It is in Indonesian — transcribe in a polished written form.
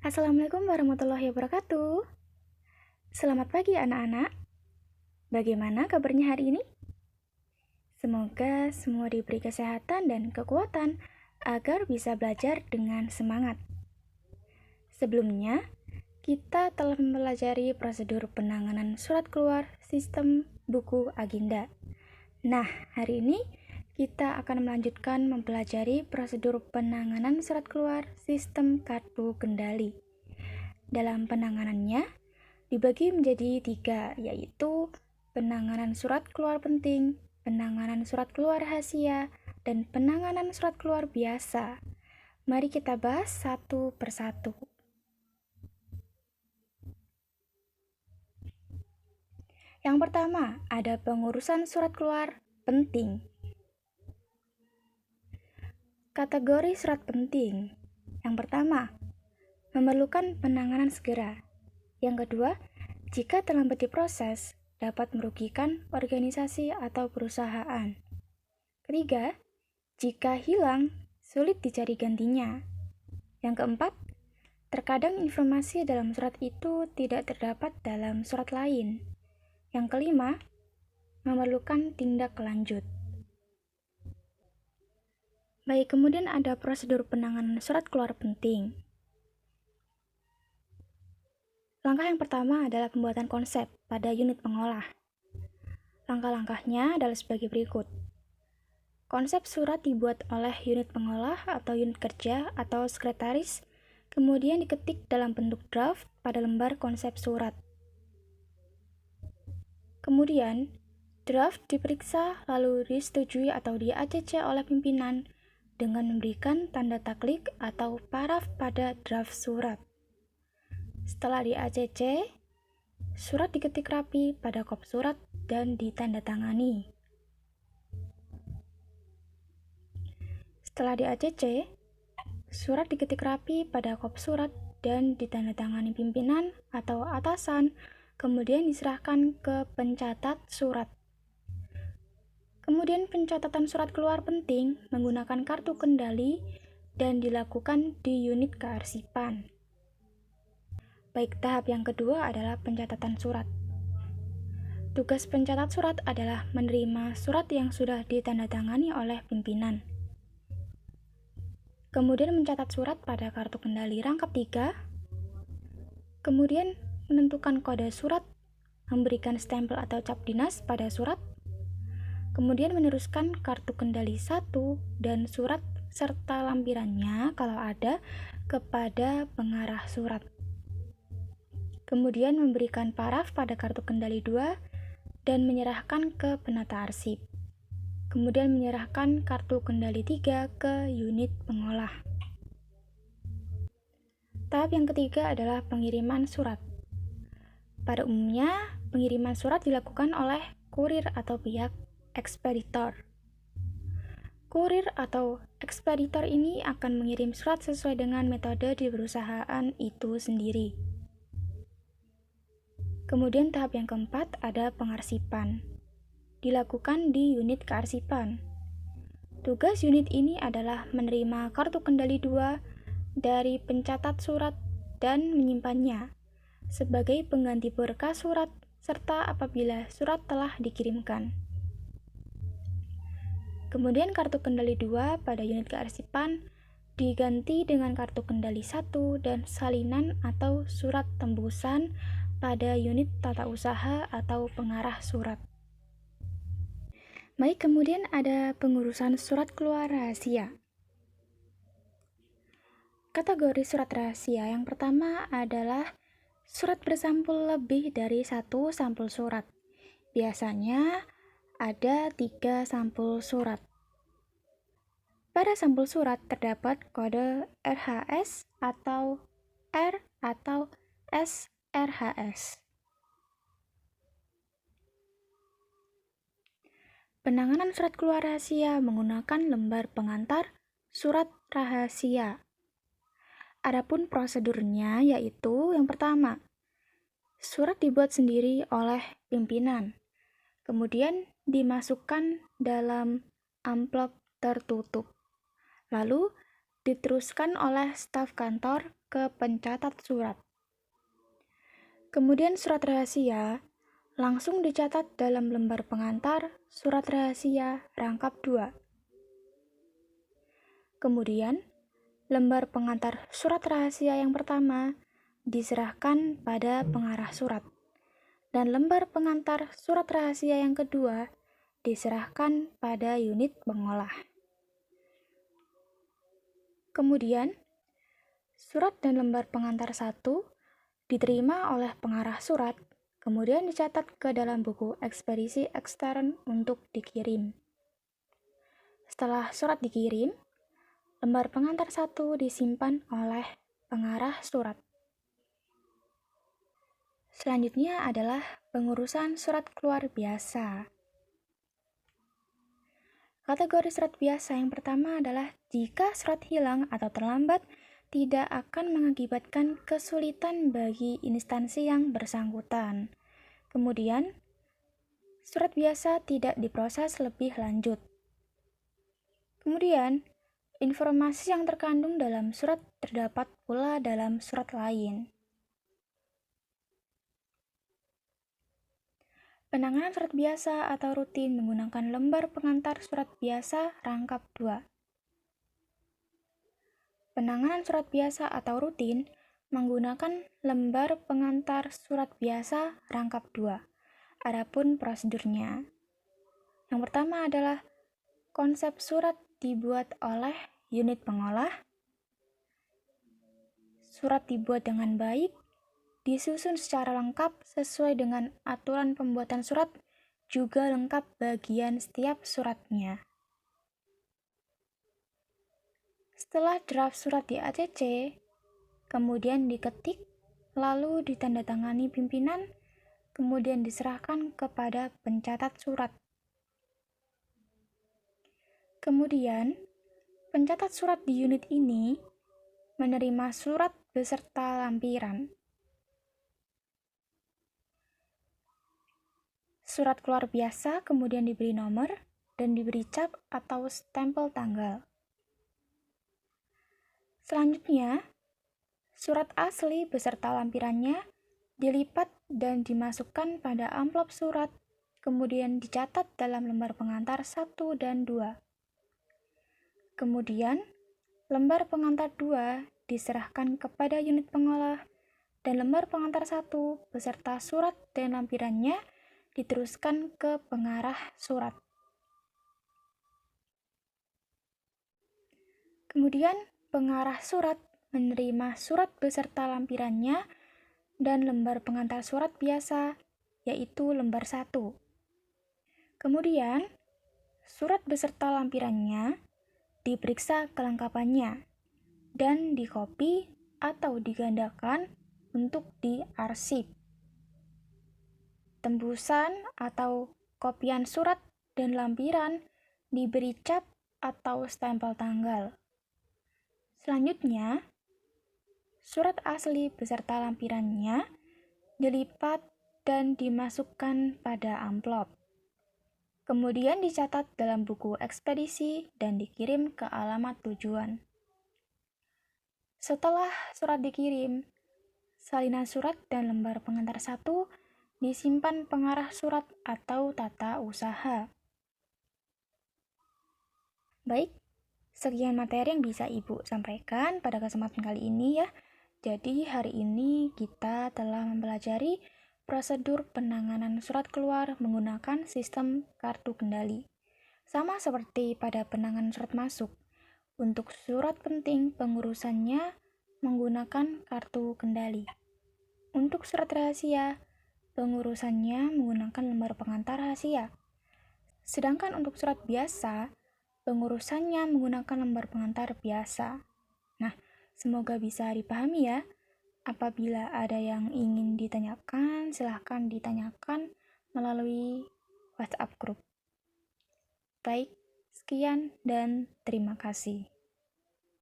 Assalamualaikum warahmatullahi wabarakatuh. Selamat pagi anak-anak. Bagaimana kabarnya hari ini? Semoga semua diberi kesehatan dan kekuatan agar bisa belajar dengan semangat. Sebelumnya, kita telah mempelajari prosedur penanganan surat keluar sistem buku agenda. Nah, hari ini kita akan melanjutkan mempelajari prosedur penanganan surat keluar sistem kartu kendali. Dalam penanganannya, dibagi menjadi 3, yaitu penanganan surat keluar penting, penanganan surat keluar rahasia, dan penanganan surat keluar biasa. Mari kita bahas satu persatu. Yang pertama, ada pengurusan surat keluar penting. Kategori surat penting. Yang pertama, memerlukan penanganan segera. Yang kedua, jika terlambat diproses, dapat merugikan organisasi atau perusahaan. Ketiga, jika hilang, sulit dicari gantinya. Yang keempat, terkadang informasi dalam surat itu tidak terdapat dalam surat lain. Yang kelima, memerlukan tindak lanjut. Baik, kemudian ada prosedur penanganan surat keluar penting. Langkah yang pertama adalah pembuatan konsep pada unit pengolah. Langkah-langkahnya adalah sebagai berikut. Konsep surat dibuat oleh unit pengolah atau unit kerja atau sekretaris, kemudian diketik dalam bentuk draft pada lembar konsep surat. Kemudian, draft diperiksa lalu disetujui atau di-ACC oleh pimpinan dengan memberikan tanda taklik atau paraf pada draft surat. Setelah di-ACC, surat diketik rapi pada kop surat dan ditandatangani. Setelah di-ACC, surat diketik rapi pada kop surat dan ditandatangani pimpinan atau atasan, kemudian diserahkan ke pencatat surat. Kemudian pencatatan surat keluar penting menggunakan kartu kendali dan dilakukan di unit kearsipan. Baik, tahap yang kedua adalah pencatatan surat. Tugas pencatat surat adalah menerima surat yang sudah ditandatangani oleh pimpinan. Kemudian mencatat surat pada kartu kendali rangkap 3. Kemudian menentukan kode surat, memberikan stempel atau cap dinas pada surat. Kemudian meneruskan kartu kendali 1 dan surat serta lampirannya kalau ada kepada pengarah surat. Kemudian memberikan paraf pada kartu kendali 2 dan menyerahkan ke penata arsip. Kemudian menyerahkan kartu kendali 3 ke unit pengolah. Tahap yang ketiga adalah pengiriman surat. Pada umumnya, pengiriman surat dilakukan oleh kurir atau pihak ekspeditor. Kurir atau ekspeditor ini akan mengirim surat sesuai dengan metode di perusahaan itu sendiri. Kemudian tahap yang keempat ada pengarsipan. Dilakukan di unit kearsipan. Tugas unit ini adalah menerima kartu kendali 2 dari pencatat surat dan menyimpannya sebagai pengganti berkas surat serta apabila surat telah dikirimkan. Kemudian kartu kendali 2 pada unit kearsipan diganti dengan kartu kendali 1 dan salinan atau surat tembusan pada unit tata usaha atau pengarah surat. Baik, kemudian ada pengurusan surat keluar rahasia. Kategori surat rahasia yang pertama adalah surat bersampul lebih dari 1 sampul surat. Biasanya ada 3 sampul surat. Pada sampul surat terdapat kode RHS atau R atau SRHS. Penanganan surat keluar rahasia menggunakan lembar pengantar surat rahasia. Adapun prosedurnya yaitu yang pertama, surat dibuat sendiri oleh pimpinan, kemudian dimasukkan dalam amplop tertutup, lalu diteruskan oleh staf kantor ke pencatat surat. Kemudian surat rahasia langsung dicatat dalam lembar pengantar surat rahasia rangkap 2. Kemudian, lembar pengantar surat rahasia yang pertama diserahkan pada pengarah surat, dan lembar pengantar surat rahasia yang kedua diserahkan pada unit pengolah. Kemudian, surat dan lembar pengantar 1 diterima oleh pengarah surat, kemudian dicatat ke dalam buku ekspedisi ekstern untuk dikirim. Setelah surat dikirim, lembar pengantar 1 disimpan oleh pengarah surat. Selanjutnya adalah pengurusan surat keluar biasa. Kategori surat biasa yang pertama adalah jika surat hilang atau terlambat tidak akan mengakibatkan kesulitan bagi instansi yang bersangkutan. Kemudian, surat biasa tidak diproses lebih lanjut. Kemudian, informasi yang terkandung dalam surat terdapat pula dalam surat lain. Penanganan surat biasa atau rutin menggunakan lembar pengantar surat biasa rangkap 2. Penanganan surat biasa atau rutin menggunakan lembar pengantar surat biasa rangkap 2. Adapun prosedurnya. Yang pertama adalah konsep surat dibuat oleh unit pengolah. Surat dibuat dengan baik, disusun secara lengkap sesuai dengan aturan pembuatan surat, juga lengkap bagian setiap suratnya. Setelah draft surat di ACC, kemudian diketik, lalu ditandatangani pimpinan, kemudian diserahkan kepada pencatat surat. Kemudian, pencatat surat di unit ini menerima surat beserta lampiran. Surat keluar biasa kemudian diberi nomor dan diberi cap atau stempel tanggal. Selanjutnya, surat asli beserta lampirannya dilipat dan dimasukkan pada amplop surat, kemudian dicatat dalam lembar pengantar 1 dan 2. Kemudian, lembar pengantar 2 diserahkan kepada unit pengolah, dan lembar pengantar 1 beserta surat dan lampirannya diteruskan ke pengarah surat. Kemudian, pengarah surat menerima surat beserta lampirannya dan lembar pengantar surat biasa, yaitu lembar 1. Kemudian, surat beserta lampirannya diperiksa kelengkapannya dan dikopi atau digandakan untuk diarsip. Tembusan atau kopian surat dan lampiran diberi cap atau stempel tanggal. Selanjutnya, surat asli beserta lampirannya dilipat dan dimasukkan pada amplop. Kemudian dicatat dalam buku ekspedisi dan dikirim ke alamat tujuan. Setelah surat dikirim, salinan surat dan lembar pengantar 1 disimpan pengarah surat atau tata usaha. Baik, sekian materi yang bisa Ibu sampaikan pada kesempatan kali ini ya. Jadi hari ini kita telah mempelajari prosedur penanganan surat keluar menggunakan sistem kartu kendali. Sama seperti pada penanganan surat masuk, untuk surat penting pengurusannya menggunakan kartu kendali. Untuk surat rahasia, pengurusannya menggunakan lembar pengantar rahasia. Sedangkan untuk surat biasa, pengurusannya menggunakan lembar pengantar biasa. Nah, semoga bisa dipahami ya. Apabila ada yang ingin ditanyakan, silahkan ditanyakan melalui WhatsApp group. Baik, sekian dan terima kasih.